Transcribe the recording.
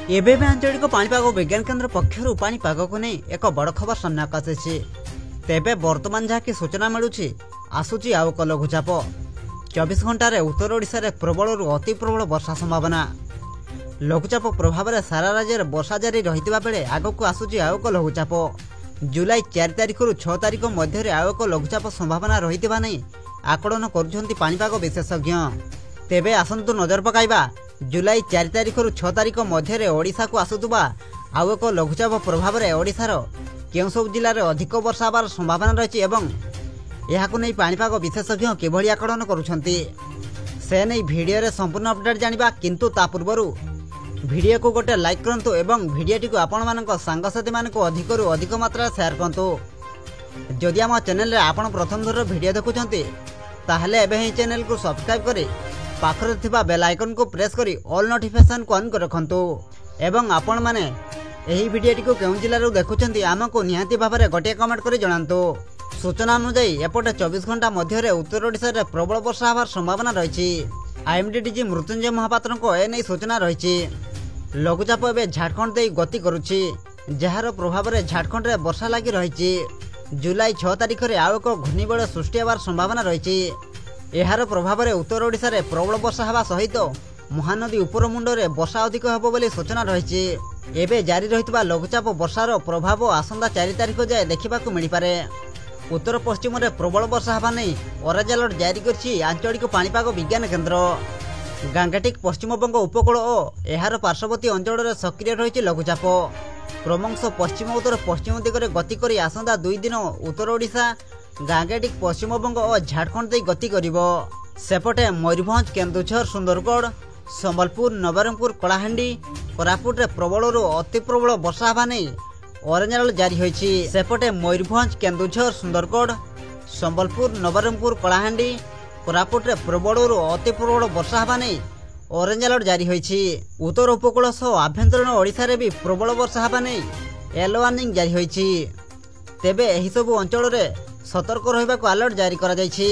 एबे आंचलिक पाणीपाग विज्ञान केन्द्र पक्षर पाणीपाग को नहीं एक बड़ खबर सामना आसी। तेबे वर्तमान जहाँकि सूचना मिलूँ आसूची आउ एक लघुचाप 24 घंटे उत्तर ओडिशा रे प्रबल अति प्रबल वर्षा संभावना। लघुचाप प्रभाव में सारा राज्य में वर्षा जारी रही बेले आगक आसूची आउ एक लघुचाप जुलाई 4 तारिख रु 6 तारिख मध्य आउ एक लघुचाप संभावना रही नहीं आकलन करुछंती विशेषज्ञ। तेबे आसंतु नजर पकाइबा जुलाई 4 तारिख रु 6 तारिख मध्य ओडिशा को आसुवा आउ एक लघुचाप प्रभाव में ओडिशार केउं सब जिले में अधिक वर्षा होबार संभावना रही एवं यहाकु नहीं पाणीपाग विशेषज्ञ किभली आकलन करुछंती से नहीं वीडियो रे संपूर्ण अपडेट जानिबा। किंतु ता पूर्वरु वीडियो को गोटे लाइक करंतु एवं वीडियोटी को आपण मानक सांगसाथी मानक अधिक रु अधिक मात्रा शेयर करंतु। जदि आम चैनल रे आपण प्रथम थर वीडियो देखुछंती ताहले एबे ही चैनल को सब्सक्राइब करी पाखरे थिबा बेल आइकन को प्रेस करी ऑल नोटिफिकेशन को ऑन कर रखंतु एवं आपण माने एही वीडियोटी को केउं जिल्ला रो देखुछंती आमको निहाती भाबरे गोटे कमेंट करी जणांतु। सूचना अनुसार एपटे 24 घंटा मध्य उत्तर ओडिशा रे प्रबल वर्षा होबार संभावना रही। आईएमडी डीजी मृत्युंजय महापात्र को एने सूचना रही। लघुचाप एवं झारखंड दे गति करुछि जार प्रभाव में झारखंड में वर्षा लगी रही। जुलाई 6 तारिख में आउ एक घूर्णिबल सृष्टि होबार संभावना रही। यार प्रभाव में उत्तर ओडिशा रे प्रबल वर्षा होगा सहित महानदी उपर मुंडे वर्षा अधिक होब बोली सूचना रही। एबे जारी रही लघुचाप वर्षार प्रभाव आसंता 4 तारिख जाए देखा मिल पारे। उत्तर पश्चिम में प्रबल वर्षा होगा नहीं ऑरेंज अलर्ट जारी कर आंचलिक पाणीपाग विज्ञान केन्द्र। गांगेटिक पश्चिमबंग उपकूल और यार पार्श्ववर्ती अंचल में सक्रिय रही लघुचाप क्रमश पश्चिम उत्तर पश्चिम दिगरे गति कर आसंता 2 दिन उत्तर ओडिशा गांगेटिक पश्चिमबंग और झारखंड दे गति करिवो। सेपटे मयूरभंज केन्दुझर सुंदरगढ़ संबलपुर नवरंगपुर कलाहांडी कोरापुट रे प्रबल अति प्रबल वर्षा होगा नहीं ऑरेंज अलर्ट जारी होइछि। सेपटे मयूरभंज केन्दुझर सुंदरगढ़ संबलपुर नवरंगपुर कलाहांडी कोरापुट रे प्रबल अति प्रबल वर्षा होगा नहीं ऑरेंज अलर्ट जारी होइछि। उत्तर उपकूल सह आभ्यंतरीण ओडिशा रे भी प्रबल वर्षा होगा नहीं येलो वार्निंग जारी होइछि। तेबे एही सब अंचल रे सतर्क रहिबाकु अलर्ट जारी करा जाइछि।